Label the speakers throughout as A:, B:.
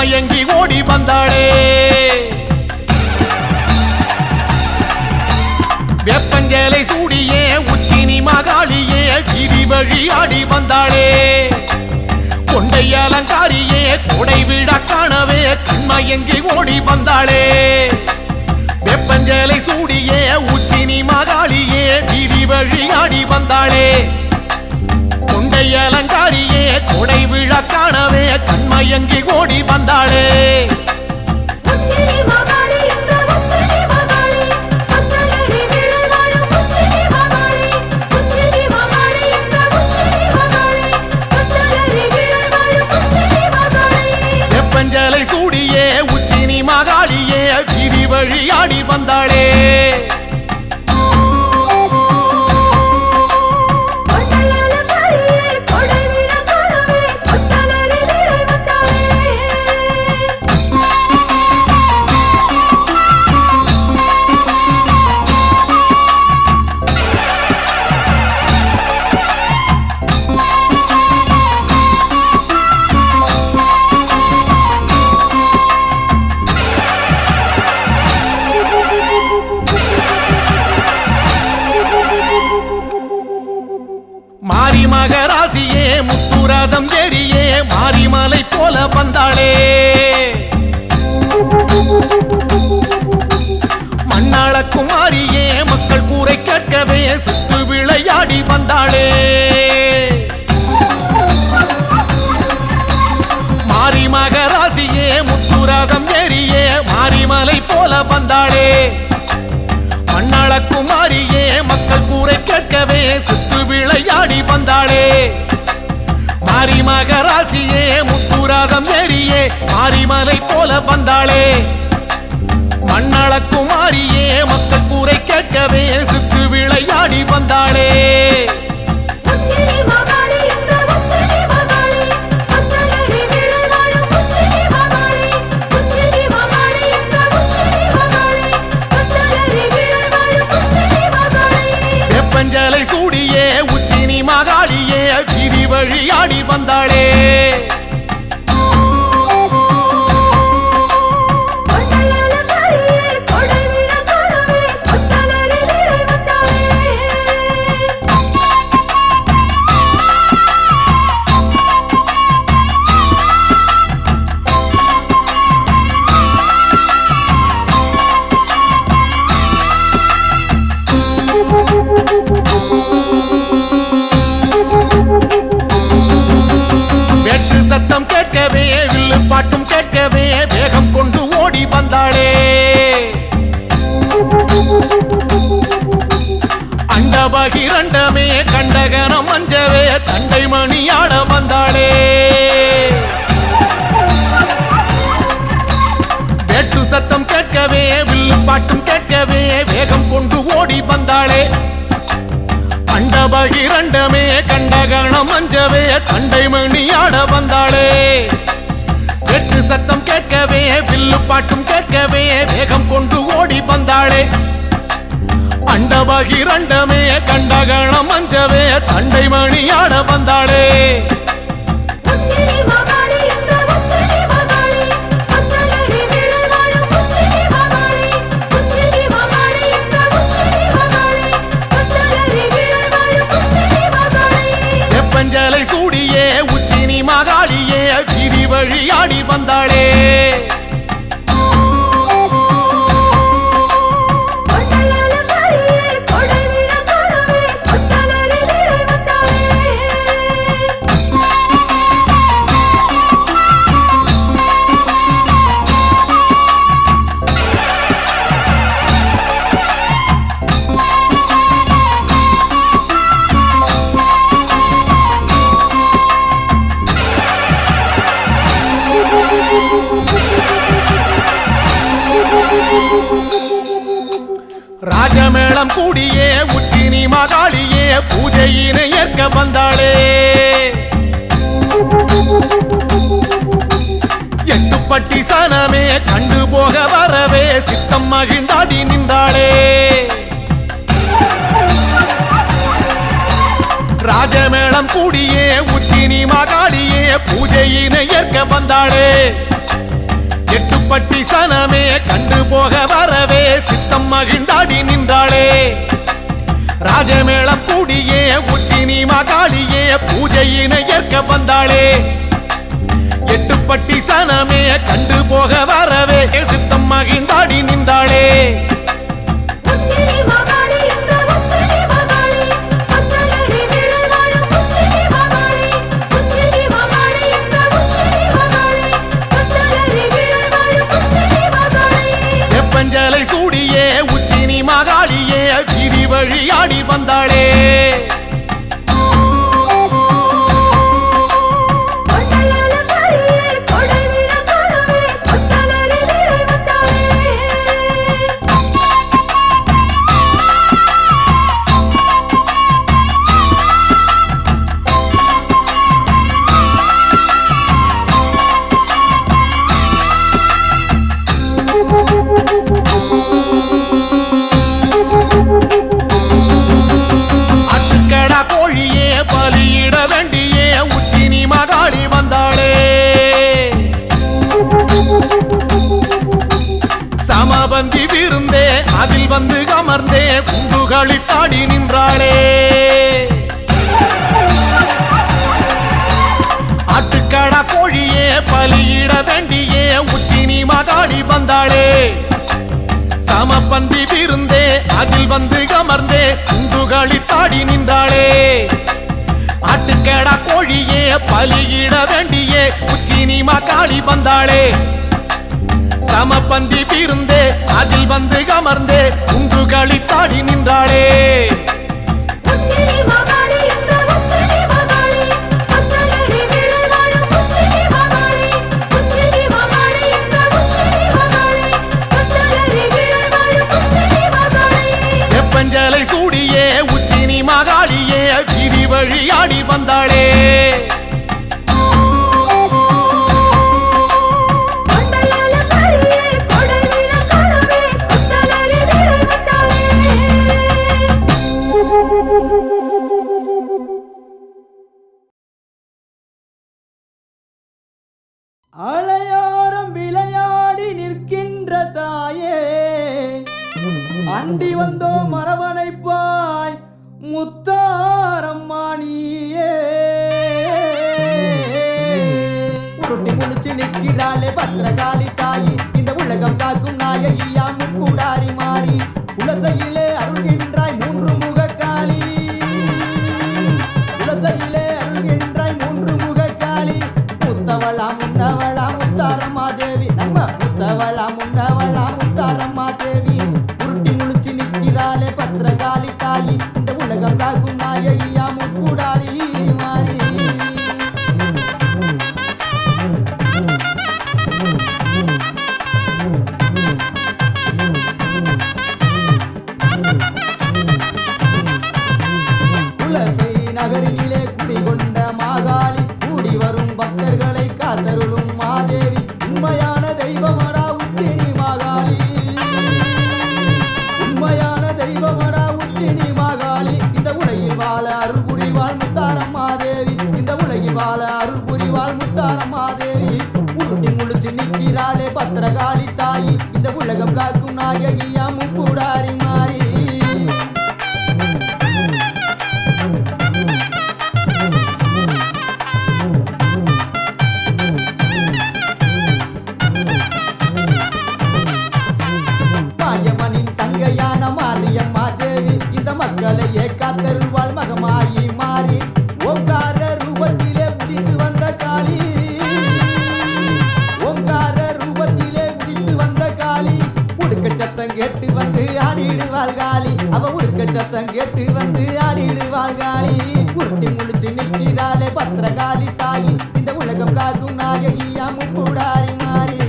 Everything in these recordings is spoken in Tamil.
A: கண்மயங்கி ஓடி வந்தாளே வெப்பஞ்சேலை சூடியே உச்சினி மகாளியே வீதி வழி ஆடி வந்தாளே கொண்டை அலங்காரியே கொடை விழா காணவே கண்மயங்கி ஓடி வந்தாளே வெப்பஞ்சேலை சூடியே உச்சினி மகாளியே வீதி வழி ஆடி வந்தாளே கொண்டை அலங்காரியே கொடை விழா காணவே கண்மயங்கி ஓடி வந்தாளே வெப்பஞ்சேலை சூடியே உச்சினி மகாளியே வீதி வழி ஆடி வந்தாளே மாரி மகராசியே முத்துரதம் ஏறியே மாரிமலை போல வந்தாளே மண்ணாள குமாரியே மக்கள் கூரை கேட்கவே சித்து விளையாடி வந்தாளே மாரி மகராசியே முத்துரதம் ஏறியே மாரிமலை போல வந்தாளே மண்ணாள குமாரியே மக்கள் கூரை கேட்கவே சித்து விளையாடி வந்தாளே மாரி மகராசியே முத்துரதம் ஏறியே மாரிமலை போல வந்தாளே மண்ணாள குமாரியே மக்கள் கூரை கேட்கவே சித்து விளையாடி வந்தாளே வெப்பஞ்சேலை சூடியே உச்சினி மகாளியே வீதி வழி ஆடி வந்தாளே சத்தம் கேட்கவே வில்லு பாட்டும் கேட்கவே வேகம் கொண்டு ஓடி வந்தாளே அண்டபகிரண்டமே கண்டகனம் மஞ்சவே தண்டை மணியாட வந்தாளே வெட்டு சத்தம் கேட்கவே வில்லு பாட்டும் கேட்கவே வேகம் கொண்டு ஓடி வந்தாளே அண்டபகிரண்டமே கண்டகணம் மஞ்சவே தண்டை மணியாட வந்தாளே வெட்டு சத்தம் கேட்கவே வில்லு பாட்டும் கேட்கவே வேகம் கொண்டு ஓடி வந்தாளே அண்டபகிரண்டமே கண்டகணம் மஞ்சவே தண்டை மணியாட வந்தாளே வெப்பஞ்சேலை சூடியே உச்சினி மகாளியே வீதி வழி ஆடி வந்தாளே ராஜமேளம் கூடியே உச்சினி மகாளியே பூஜையினை ஏற்க வந்தாளே எட்டுப்பட்டி சனமே கண்டு போக வரவே சித்தம் மகிழ்ந்தாடி நின்றாளே ராஜமேளம் கூடியே உச்சினி மகாளியே பூஜையினை ஏற்க வந்தாளே எட்டுப்பட்டி சனமே கண்டு போக வரவே சித்தம் மகிழ்ந்தாடி நின்றாளே ராஜமேளம் கூடியே உச்சினி மகாளியே பூஜையினை ஏற்க வந்தாளே எட்டுப்பட்டி சனமே கண்டு போக வரவே சித்தம் மகிழ்ந்தாடி நின்றாளே வெப்பஞ்சலை சூடியே உச்சினி மகாளியே வீதி வழியாடி வந்தாளே பலியிட வேண்டியே உச்சினி மகாளி வந்தாளே சமபந்தி விருந்தே அதில் வந்து அமர்ந்தே குண்டுகளி தாடி நின்றாளே ஆட்டுக்கடா கோழியே பலியிட வேண்டியே உச்சினி மகாளி வந்தாளே சமபந்தி விருந்தே அதில் வந்து அமர்ந்தே குண்டுகளி தாடி நின்றாளே ஆட்டுக்கடா கோழியே பலியிட வேண்டியே உச்சினி மகாளி வந்தாளே சமபந்தி விருந்தே அதில் வந்து அமர்ந்தே குண்டுகளி தாடி நின்றாளே வெப்பஞ்சலை சூடியே உச்சினி மகாளியே வீதி வழியாடி வந்தாளே
B: அலையோரம் விளையாடி நிற்கின்ற தாயே அண்டி வந்தோ மரவணைப்பாய் முத்தாரம்மானியே உருட்டி முடிச்சு நிற்கிறாளே பத்திரகாளி தாயி இந்த உலகம் காக்கும் நாயகியா முக்கூடாரி மாறி உலசையிலே அருள்கின்றாய் மூன்று முகக்காளி உலசையிலே அருள்கின்றாய் மூன்று முகக்காளி முத்தவளா முன்னவளா முத்தாரம்மா தேவி நம்ம முத்தவளா முன்னவளா முத்தாரம்மா தேவி உருட்டி முழிச்சு நிற்கிறாளே பத்திரகாளி தாயி இந்த உலகம் காக்கும் நாயகியா முக்கூடாரி மாறி குலசை நகரினிலே குடிகொண்ட மாகாளி கூடி வரும் பக்தர்களை காத்தருளும் மாதேவி உண்மையான தெய்வமடா உச்சினி மாகாளி உண்மையான தெய்வமடா உச்சினி மாகாளி இந்த உலகில் வாழ அருள் புரிவாள் முத்தாரம்மா தேவி இந்த உலகில் வாழ அருள் புரிவாள் முத்தாரம்மா தேவி உருட்டி முழிச்சு நிற்கிறாளே பத்திரகாளி தாயி இந்த உலகம் காக்கும் நாயகியா முக்கூடாரி மாறி தங்கையான மாரியம்மா தேவி இந்த மக்களையே காத்தருள்வாள் மகமாயி மாறி ஓங்கார ரூபத்திலே உதித்து வந்த காளி ஓங்கார ரூபத்திலே உதித்து வந்த காளி உடுக்க சத்தம் கேட்டு வந்து ஆடிடுவாள் காளி அவ உடுக்க சத்தம் கேட்டு வந்து ஆடிடுவாள் காளி உருட்டி முழிச்சு நிற்கிறாளே பத்திரகாளி தாயி இந்த உலகம் காக்கும் நாயகியா முக்கூடாரி மாறி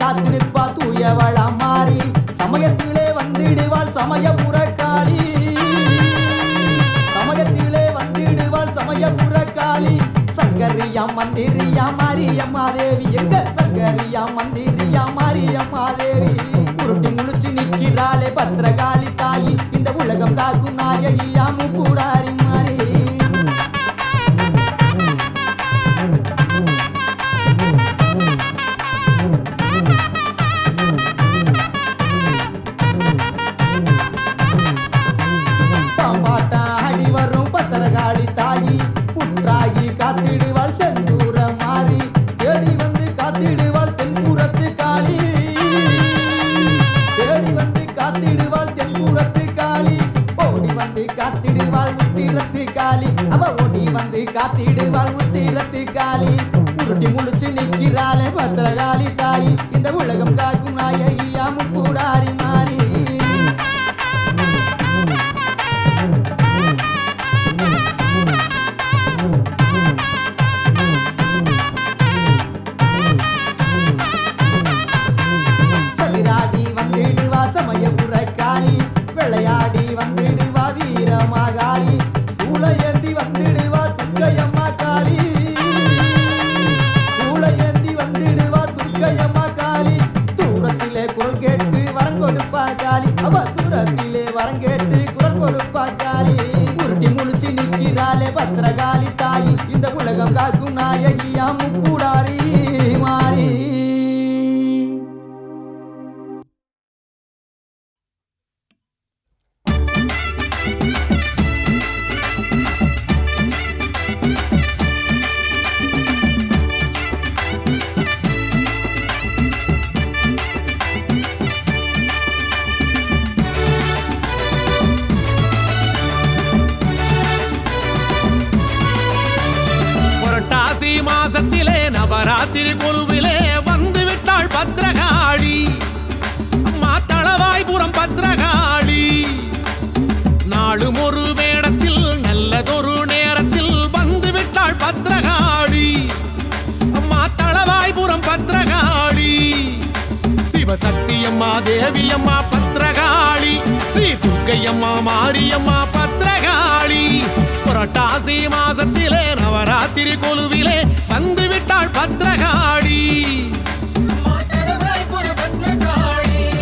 B: காத்து நிற்பா தூயவளா மாறி சமயத்திலே வந்திடுவாள் சமயபுர காளி சமயத்திலே வந்திடுவாள் சமயபுர காளி சங்கரியா சங்கரியா மந்திரியா மாரியம்மா தேவி எங்க சங்கரியா மந்திரியா மாரியம்மா தேவி உருட்டி முழிச்சு நிக்கிறாளே பத்ரகாளி தாயி இந்த உலகம் காக்கும் நாயகியா முக்கூடாரி மாறி பாம்பாட்டாடி வரும் பத்ரகாளி தாயி புற்றாகி காத்திடுவாள் செந்தூர மாறி தேடி வந்து காத்திடுவாள் தென்புறத்து காளி தேடி வந்து காத்திடுவாள் தென்புறத்து காளி ஓடி வந்து காத்திடுவாள் உத்திரத்து காளி அவ ஓடி வந்து காத்திடுவாள் உத்திரத்து காளி உருட்டி முழிச்சு நிற்கிறாளே பத்ரகாளி தாயி இந்த உலகம் காக்கும் நாயகியா முக்கூடாரி மாறி சதிராடி வந்திடுவா சமயபுர காளி விளையாடி வந்திடுவா வீரமாகாளி சூளையேந்தி வந்திடுவா துர்க்கையம்மா காளி சூளையேந்தி வந்திடுவா துர்க்கையம்மா காளி தூரத்திலே குரல் கேட்டு வரம் கொடுப்பா காளி அவ தூரத்திலே வரம் கேட்டு குரல் கொடுப்பா காளி உருட்டி முழிச்சு நிற்கிறாளே பத்ரகாளி தாயி இந்த உலகம் காக்கும் நாயகியா முக்கூடாரி மாறி
A: புரட்டாசி மாசத்திலே நவராத்திரி கொலுவிலே வந்து விட்டாள் பத்ரகாளி அம்மா தளவாய்புரம் பத்ரகாளி நாளும் ஒரு வேடத்தில் நல்லதொரு நேரத்தில் வந்து விட்டாள் பத்ரகாளி அம்மா தளவாய்புரம் பத்ரகாளி சிவசக்தி அம்மா தேவி அம்மா பத்ரகாளி ஸ்ரீ துர்க்கையம்மா மாரியம்மா பத்ரகாளி புரட்டாசி மாசத்திலே நவராத்திரி கொலுவிலே வந்து விட்டாள் பத்ரகாளி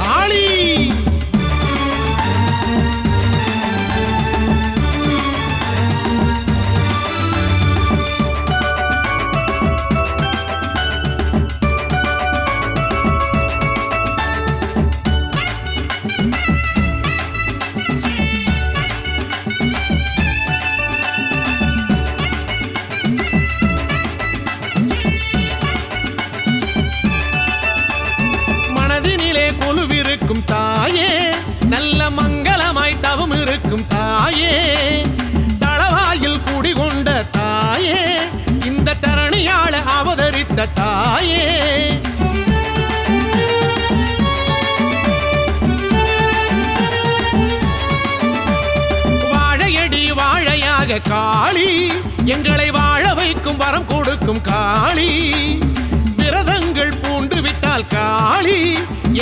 A: காளி கொலுவிருக்கும் தாயே நல்ல மங்களமாய் தவம் இருக்கும் தாயே தளவாயில் குடிகொண்ட தாயே இந்த தரணியாள அவதரித்த தாயே வாழையடி வாழையாக காளி எங்களை வாழ வைக்கும் வரம் கொடுக்கும் காளி விரதங்கள் பூண்டு விட்டால் காளி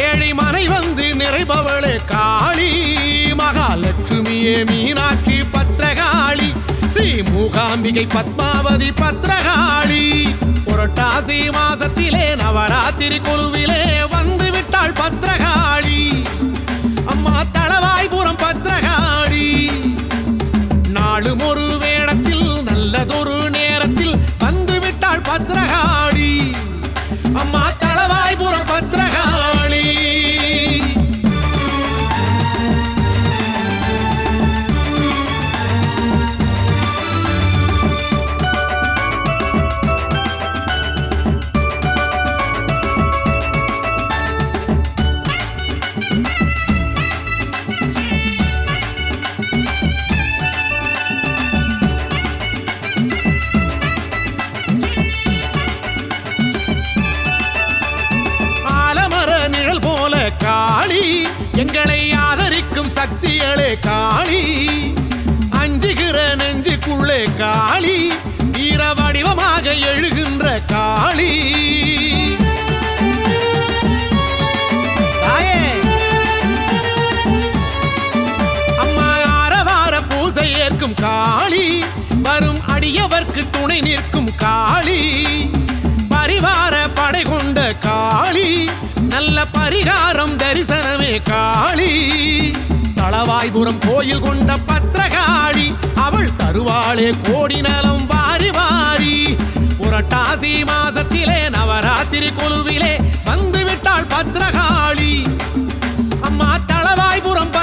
A: ஏழை மனை வந்து நிறைபவளே காளி மகாலட்சுமியே மீனாட்சி பத்ரகாளி ஸ்ரீ மூகாம்பிகை பத்மாவதி பத்ரகாளி புரட்டாசி மாசத்திலே நவராத்திரி கொலுவிலே வந்து விட்டாள் பத்ரகாளி அம்மா தளவாய்புரம் பத்ரகாளி நாளும் ஒரு வேடத்தில் நல்லதொரு நேரத்தில் வந்து விட்டாள் பத்ரகாளி அம்மா தளவாய்புரம் பத்ரகாளி காளி எங்களை ஆதரிக்கும் சக்திகளே காளி அஞ்சுகிற நெஞ்சுக்குள்ளே காளி வீர வடிவமாக எழுகின்ற காளி அம்மா ஆரவார பூசை ஏற்கும் காளி வரும் அடியவர்க்கு பக்தருக்கு துணை நிற்கும் காளி பரிவார படை கொண்ட காளி நல்ல பரிகாரம் தரிசனமே காளி தளவாய்புரம் கோயில் கொண்ட பத்திரகாளி அவள் தருவாளே கோடி நலம் வாரி வாரி புரட்டாசி மாசத்திலே நவராத்திரி கொலுவிலே வந்து விட்டாள் பத்திரகாளி அம்மா தளவாய்புரம்